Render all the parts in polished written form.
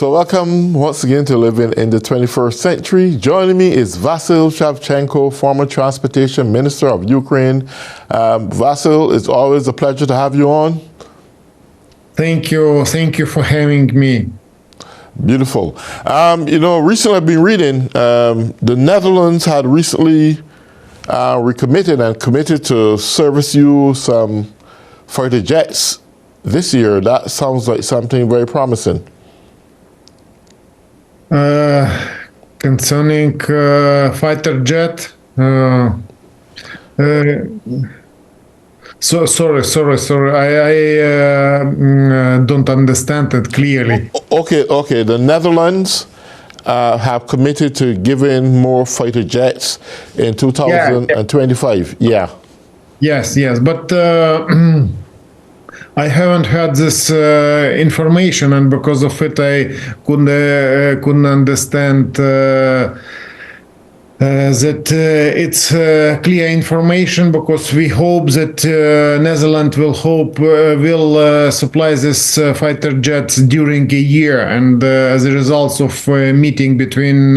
So welcome once again to Living in the 21st Century. Joining me is Vasyl Shavchenko, former transportation minister of Ukraine. Vasyl, it's always a pleasure to have you on. Thank you for having me. Beautiful. Recently I've been reading the Netherlands had recently recommitted and committed to service you some fighter jets this year. That sounds like something very promising. Concerning fighter jet, sorry. I don't understand it clearly. Okay. The Netherlands have committed to giving more fighter jets in 2025. Yeah. Yes, but I haven't had this information, and because of it, I couldn't understand that it's clear information. Because we hope that Netherlands will supply this fighter jets during a year, and as a result of a meeting between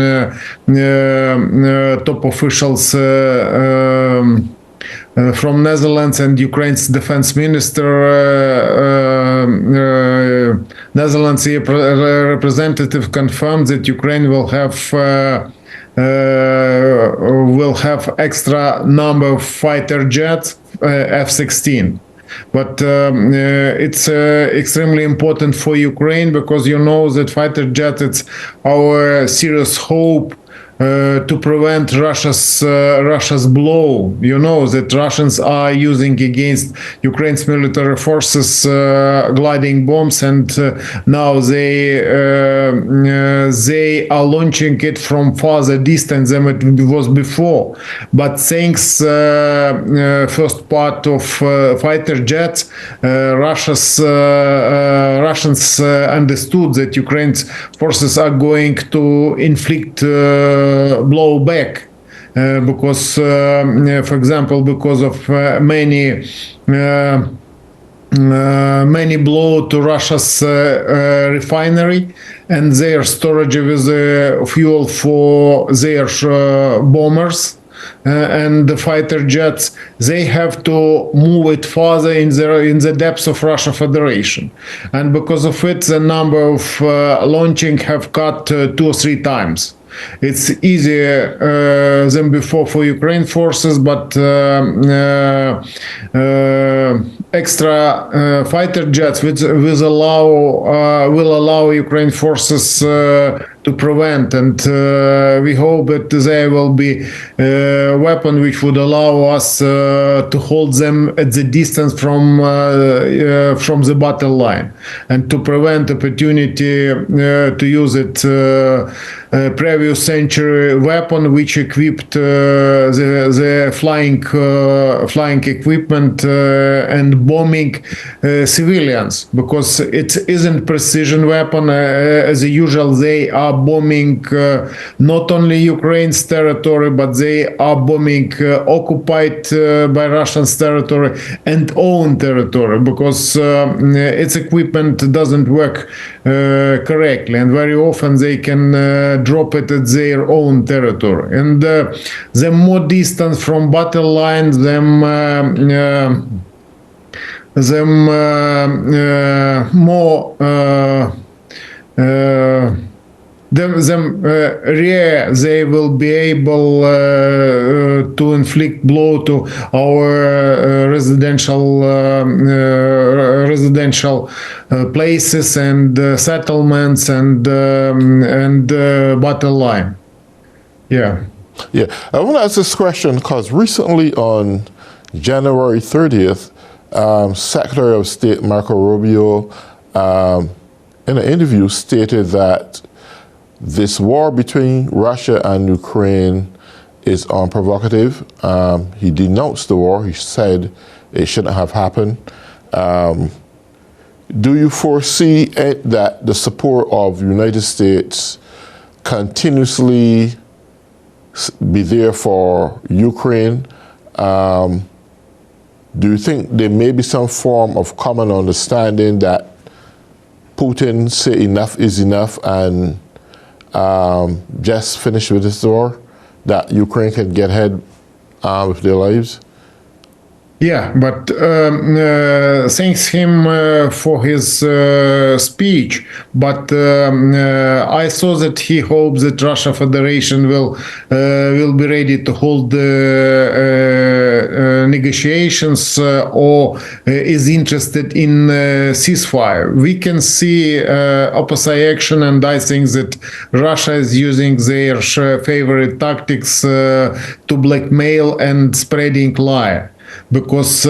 top officials. From Netherlands and Ukraine's defense minister, Netherlands representative confirmed that Ukraine will have extra number of fighter jets, F-16. But it's extremely important for Ukraine, because you know that fighter jet, it's our serious hope to prevent Russia's blow. You know that Russians are using against Ukraine's military forces gliding bombs, and now they are launching it from farther distance than it was before. But thanks first part of fighter jets, Russians understood that Ukraine's forces are going to inflict blowback, because, for example, because of many blow to Russia's refinery and their storage with fuel for their bombers. And the fighter jets, they have to move it further in the depths of Russia Federation, and because of it, the number of launching have cut 2 or 3 times. It's easier than before for Ukraine forces, but extra fighter jets will allow Ukraine forces to prevent, and we hope that there will be a weapon which would allow us to hold them at the distance from the battle line, and to prevent opportunity to use it previous century weapon which equipped the flying equipment and bombing civilians, because it isn't precision weapon as usual. They are bombing not only Ukraine's territory, but they are bombing occupied by Russians territory and own territory, because its equipment doesn't work correctly, and very often they can drop it at their own territory. And the more distance from battle lines, them more rare they will be able to inflict blow to our residential places and settlements and battle line. Yeah. I want to ask this question because recently on January 30th, Secretary of State Marco Rubio in an interview stated that this war between Russia and Ukraine is unprovocative. He denounced the war. He said it shouldn't have happened. Do you foresee that the support of the United States continuously be there for Ukraine? Do you think there may be some form of common understanding that Putin say enough is enough and just finish with this war, that Ukraine can get ahead with their lives? Yeah, but thanks him for his speech. But I saw that he hopes that Russia Federation will be ready to hold negotiations or is interested in ceasefire. We can see opposite action, and I think that Russia is using their favorite tactics to blackmail and spreading lie. Because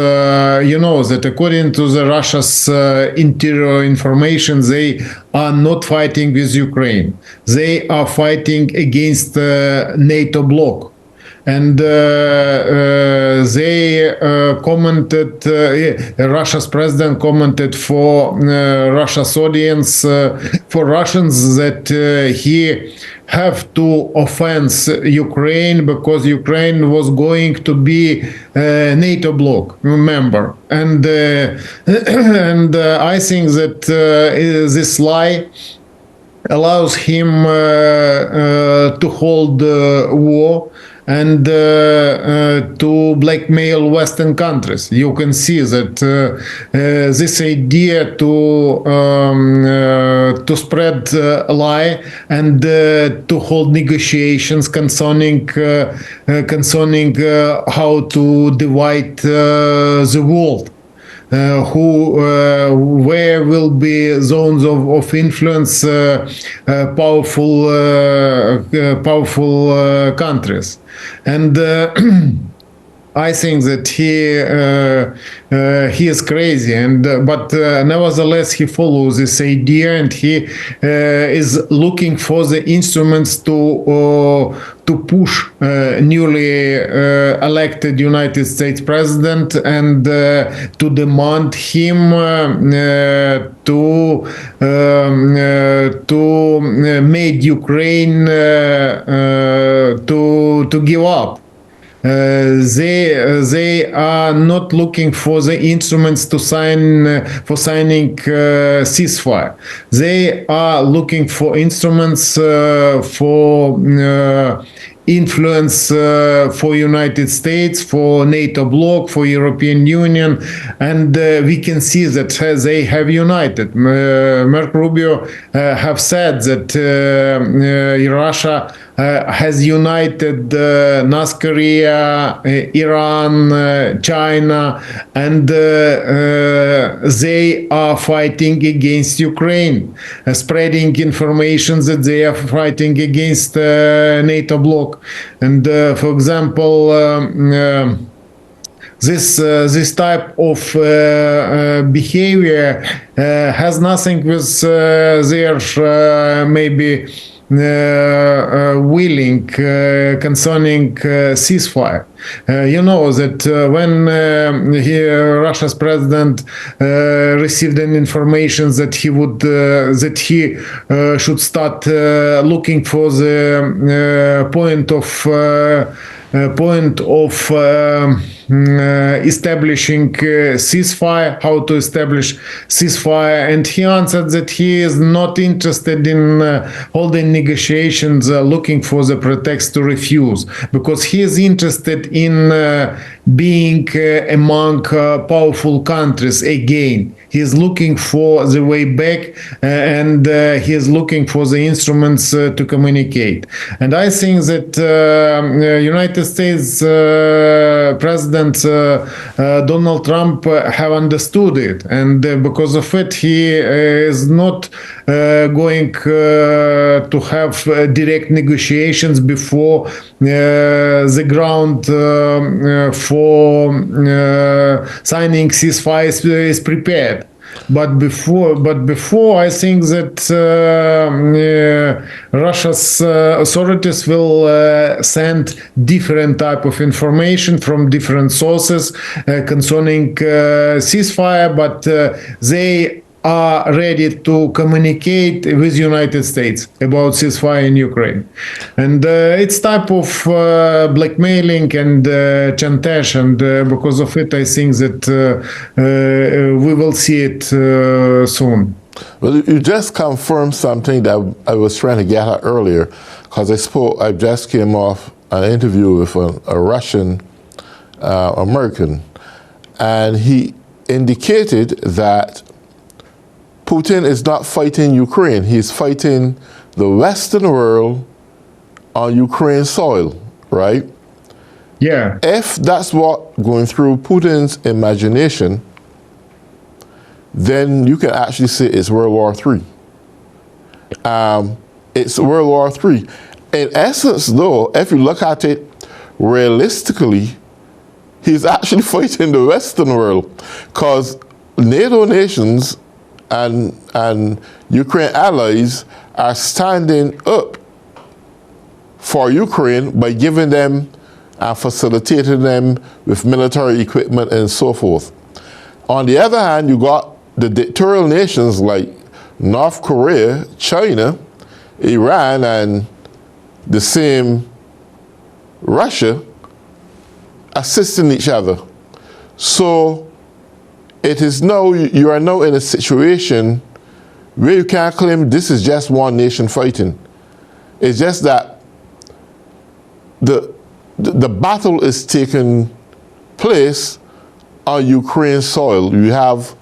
you know that according to the Russia's interior information, they are not fighting with Ukraine. They are fighting against the NATO bloc. And they commented, Russia's president commented for Russia's audience, for Russians, that he have to offense Ukraine because Ukraine was going to be a NATO bloc member. And I think that this lie allows him to hold war and to blackmail Western countries. You can see that this idea to spread a lie and to hold negotiations concerning how to divide the world. Where will be zones of influence, powerful countries, and I think that he is crazy, and but nevertheless he follows this idea, and he is looking for the instruments to push newly elected United States president and to demand him to make Ukraine to give up. They are not looking for the instruments to signing ceasefire. They are looking for instruments for influence for United States, for NATO bloc, for European Union, and we can see that they have united. Marco Rubio have said that Russia has united North Korea, Iran, China, and they are fighting against Ukraine, spreading information that they are fighting against NATO bloc. And for example, this type of behavior has nothing with their maybe willing concerning ceasefire. You know that when Russia's president received an information that he would should start looking for the point of establishing ceasefire, how to establish ceasefire, and he answered that he is not interested in holding negotiations, looking for the pretext to refuse, because he is interested in being among powerful countries again. He is looking for the way back, and he is looking for the instruments to communicate. And I think that United States President Donald Trump have understood it, and because of it, he is not going to have direct negotiations before the ground for signing ceasefire is prepared. But before, I think that Russia's authorities will send different type of information from different sources concerning ceasefire, but they are ready to communicate with United States about ceasefire in Ukraine. And it's type of blackmailing and chantage, and because of it, I think that we will see it soon. Well, you just confirmed something that I was trying to get at earlier, because I just came off an interview with a Russian American, and he indicated that Putin is not fighting Ukraine. He's fighting the Western world on Ukraine soil, right? Yeah. If that's what going through Putin's imagination, then you can actually say it's World War III. It's World War III. In essence, though, if you look at it realistically, he's actually fighting the Western world, because NATO nations and Ukraine allies are standing up for Ukraine by giving them and facilitating them with military equipment and so forth. On the other hand, you got the dictatorial nations like North Korea, China, Iran, and the same Russia assisting each other. So it is now, you are now in a situation where you can't claim this is just one nation fighting. It's just that the battle is taking place on Ukraine soil. You have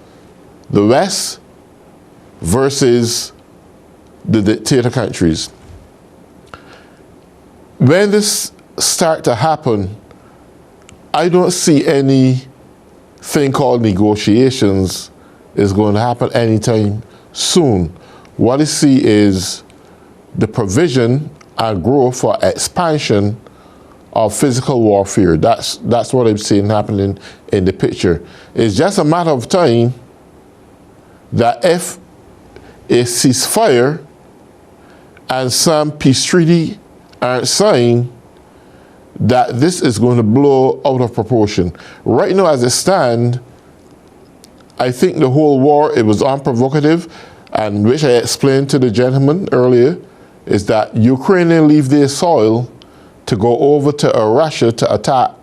the West versus the dictator countries. When this start to happen, I don't see anything called negotiations is going to happen anytime soon. What I see is the provision and growth for expansion of physical warfare. That's what I'm seeing happening in the picture. It's just a matter of time that if a ceasefire and some peace treaty aren't signed, that this is going to blow out of proportion. Right now, as it stands, I think the whole war, it was unprovocative, and which I explained to the gentleman earlier, is that Ukrainians leave their soil to go over to Russia to attack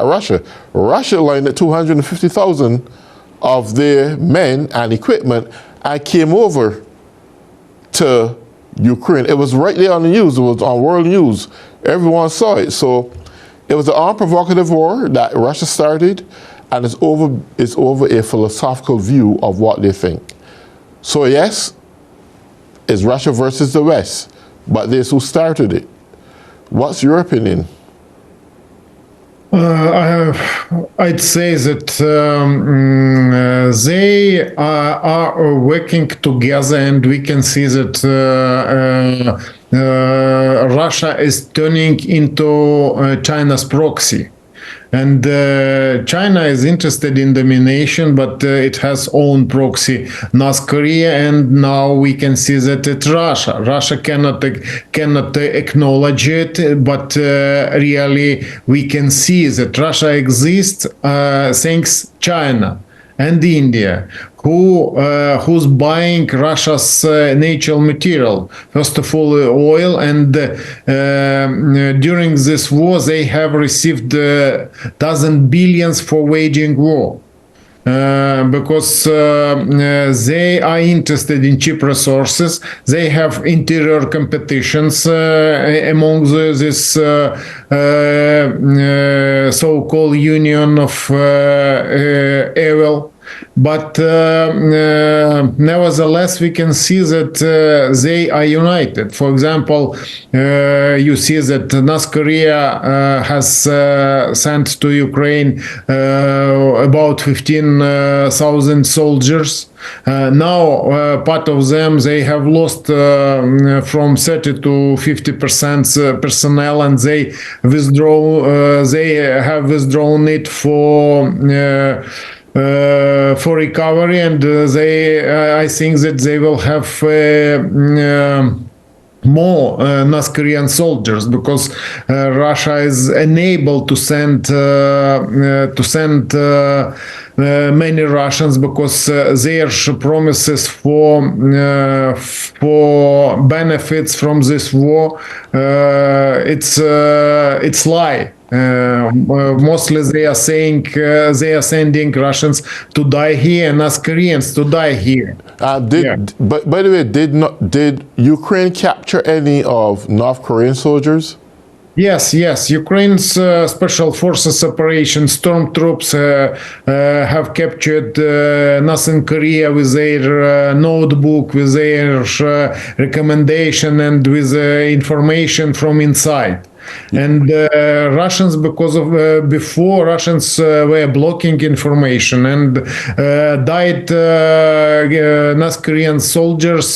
Russia. Russia landed 250,000 of their men and equipment and came over to Ukraine. It was right there on the news. It was on world news. Everyone saw it. So it was an unprovocative war that Russia started, and it's over a philosophical view of what they think. So yes, it's Russia versus the West, but they're who started it. What's your opinion? I'd say that they are working together, and we can see that Russia is turning into China's proxy. And China is interested in domination, but it has own proxy, North Korea, and now we can see that it's Russia. Russia cannot acknowledge it, but really we can see that Russia exists thanks China and India, who's buying Russia's natural material, first of all oil, and during this war they have received dozen billions for waging war. Because they are interested in cheap resources. They have interior competitions among this so-called union of evil. But nevertheless, we can see that they are united. For example, you see that North Korea has sent to Ukraine about 15,000 soldiers. Now, part of them, they have lost from 30 to 50% personnel, and they have withdrawn it for recovery, and I think that they will have more North Korean soldiers, because Russia is unable to send many Russians, because their promises for benefits from this war, it's lie. Mostly they are saying they are sending Russians to die here and us Koreans to die here. Yeah. But by the way, did Ukraine capture any of North Korean soldiers? Yes, yes. Ukraine's special forces operation stormtroops have captured Northern Korea with their notebook, with their recommendation, and with information from inside. And Russians, because of before Russians were blocking information and died North Korean soldiers.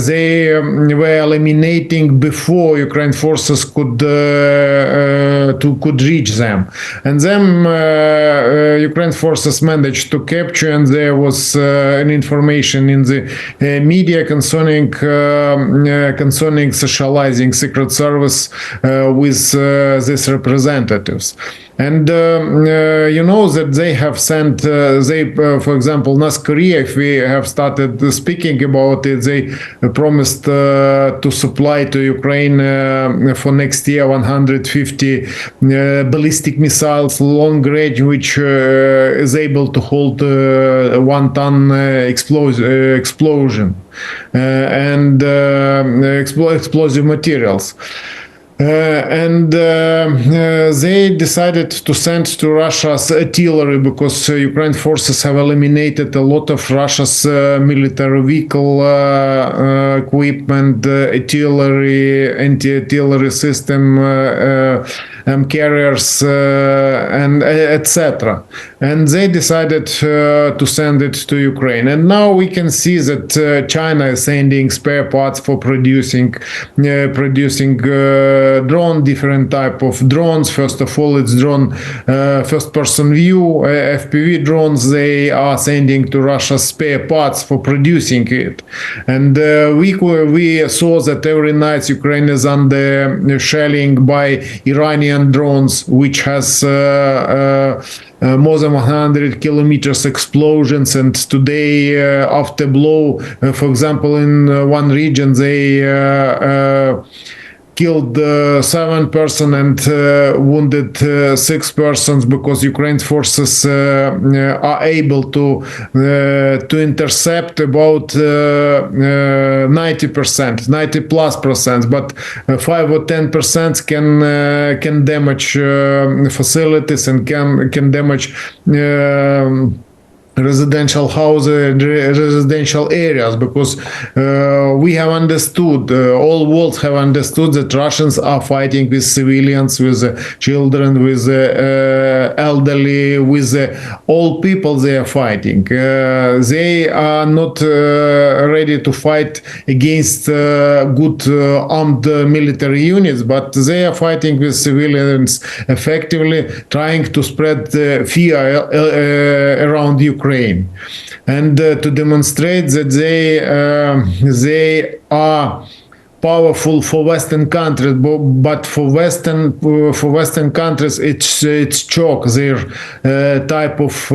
They were eliminating before Ukraine forces could reach them, and then Ukraine forces managed to capture, and there was an information in the media concerning socializing secret service with these representatives. And you know that they have sent, for example, North Korea, if we have started speaking about it, they promised to supply to Ukraine for next year 150 ballistic missiles long range, which is able to hold 1 ton explosion and explosive materials. They decided to send to Russia's artillery because Ukraine forces have eliminated a lot of Russia's military vehicle equipment, artillery, anti-artillery system, carriers, and etc. And they decided to send it to Ukraine. And now we can see that China is sending spare parts for producing different type of drones. First of all, it's drone first person view, FPV drones. They are sending to Russia spare parts for producing it. And we saw that every night Ukraine is under shelling by Iranian drones, which has more than 100 kilometers explosions. And today, after blow, for example, in one region, they killed 7 persons and wounded 6 persons because Ukraine's forces are able to intercept about 90%, 90+%, but 5 or 10% can damage facilities and can damage residential houses, residential areas, because we have understood, all world have understood that Russians are fighting with civilians, with children, with elderly, with all people they are fighting. They are not ready to fight against good armed military units, but they are fighting with civilians effectively, trying to spread fear around Ukraine. And to demonstrate that they are powerful for Western countries, but for Western countries, it's choke their type of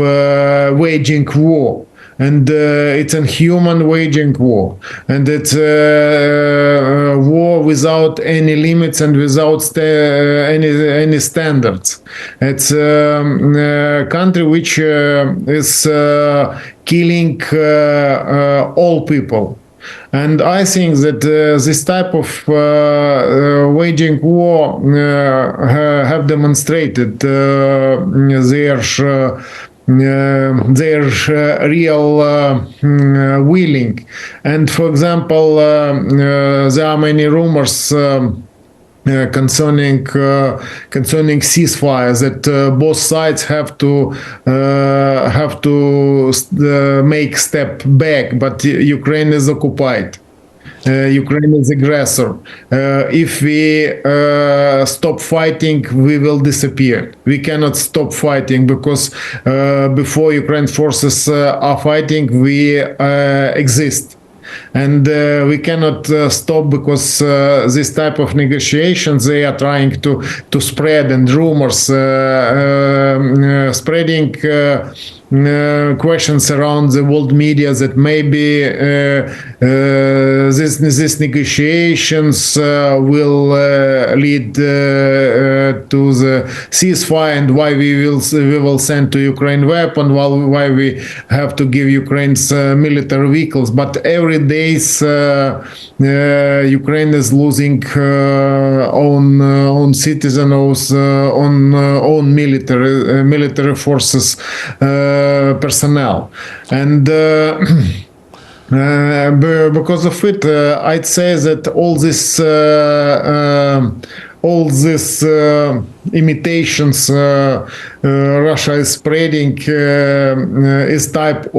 waging war. And it's a human waging war, and it's a war without any limits and without any standards. It's a country which is killing all people. And I think that this type of waging war have demonstrated their real willing. And for example, there are many rumors concerning ceasefire, that both sides have to make step back, but Ukraine is occupied. Ukraine is aggressor. If we stop fighting, we will disappear. We cannot stop fighting because before Ukraine forces are fighting, we exist. And we cannot stop because this type of negotiations they are trying to spread, and rumors spreading questions around the world media that maybe this negotiations will lead to the ceasefire, and why we will send to Ukraine weapon, why we have to give Ukraine's military vehicles. But every day Ukraine is losing own citizens, own military forces personnel, and because of it, I'd say that all this imitations Russia is spreading is type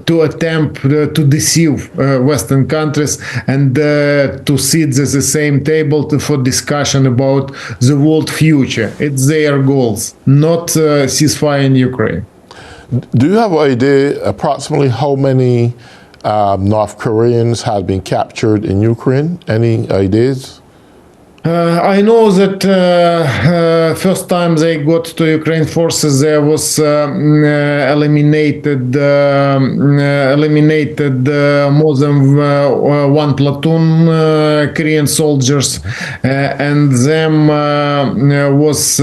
to attempt to deceive Western countries and to sit at the same table for discussion about the world future. It's their goals, not ceasefire in Ukraine. Do you have an idea approximately how many North Koreans had been captured in Ukraine? Any ideas? I know that first time they got to Ukraine forces, there was eliminated more than one platoon Korean soldiers, and them was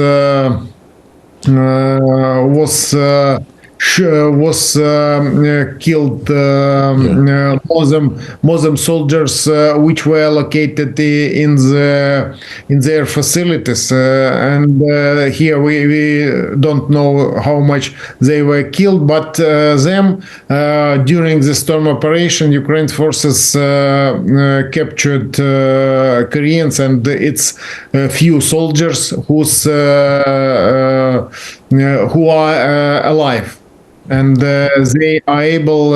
killed Muslim soldiers which were located in their facilities, and here we don't know how much they were killed, but them during the storm operation, Ukraine forces captured Koreans, and it's a few soldiers who are alive. And they are able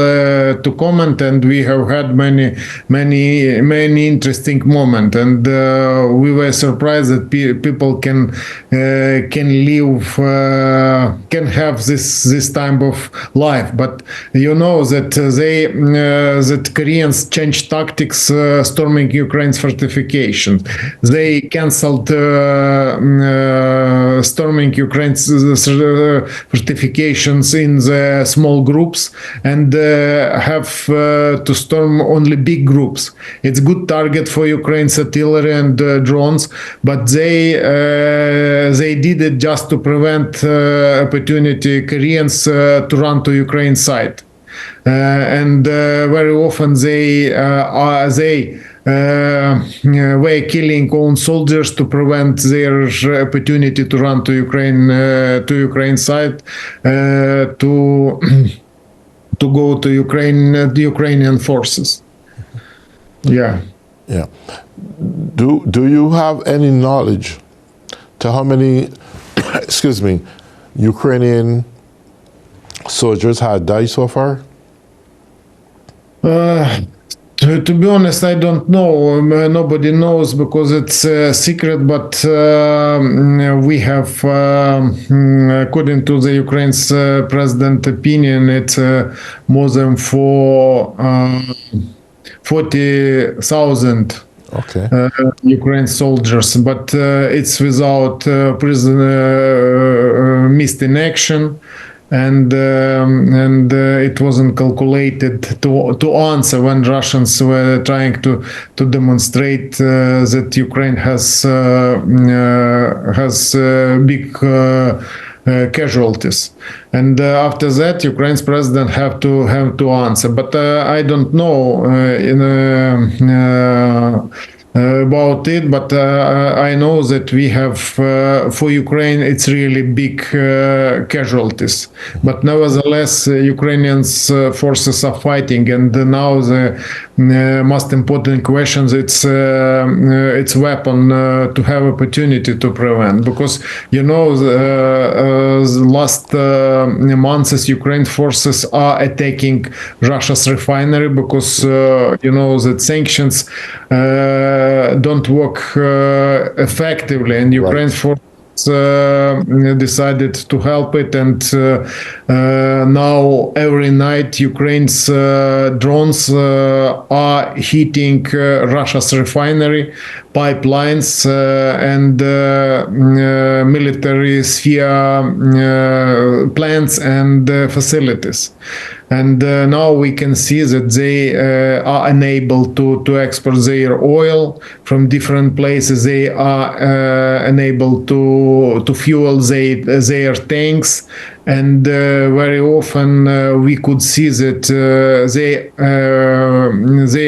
to comment, and we have had many interesting moments, and we were surprised that people can live, can have this type of life. But you know that that Koreans changed tactics storming Ukraine's fortifications. They cancelled storming Ukraine's fortifications in the small groups, and have to storm only big groups. It's good target for Ukraine's artillery and drones, but they did it just to prevent opportunity Koreans to run to Ukraine side, and very often they were killing own soldiers to prevent their opportunity to run to Ukraine side, to go to the Ukrainian forces. Yeah. Do you have any knowledge to how many Ukrainian soldiers had died so far? To be honest, I don't know. Nobody knows because it's a secret. But we have, according to the Ukraine's president opinion, it's more than 40,000 Ukraine soldiers. But it's without prisoner missed in action. And it wasn't calculated to answer when Russians were trying to demonstrate that Ukraine has big casualties, and after that, Ukraine's president have to answer. But I don't know about it, but I know that we have for Ukraine it's really big casualties, but nevertheless Ukrainian forces are fighting, and now the most important question it's weapon to have opportunity to prevent, because the last months Ukraine forces are attacking Russia's refinery because that sanctions don't work effectively, and Ukraine forces decided to help it, and now every night Ukraine's drones are hitting Russia's refinery, pipelines and military sphere plants and facilities. And now we can see that they are unable to export their oil from different places. They are unable to fuel their tanks. And very often we could see that they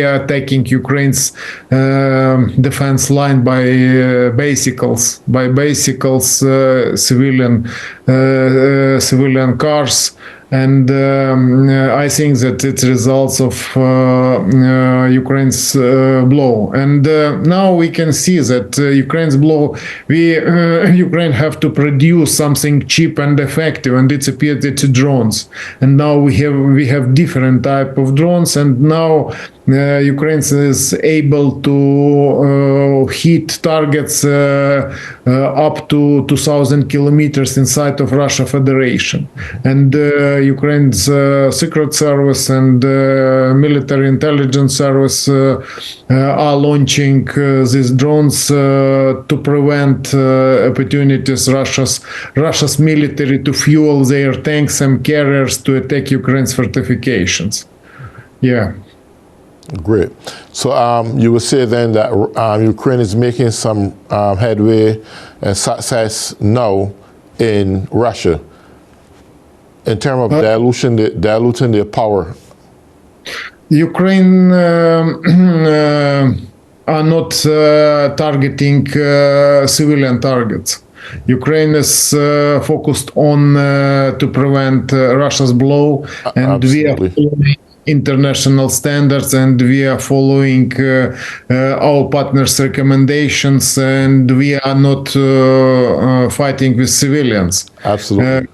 are attacking Ukraine's defense line by bicycles, civilian cars. And I think that it's results of Ukraine's blow. And now we can see that Ukraine's blow, Ukraine have to produce something cheap and effective, and it appears it's drones. And now we have different type of drones, and now Ukraine is able to hit targets up to 2,000 kilometers inside of Russia Federation. And Ukraine's Secret Service and military intelligence service are launching these drones to prevent opportunities Russia's military to fuel their tanks and carriers to attack Ukraine's fortifications. Yeah. Great. So you would say then that Ukraine is making some headway and success now in Russia in terms of diluting their power. Ukraine are not targeting civilian targets. Ukraine is focused on to prevent Russia's blow, and we are following international standards, and we are following our partners' recommendations, and we are not fighting with civilians. Absolutely.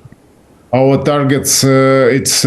Our targets, it's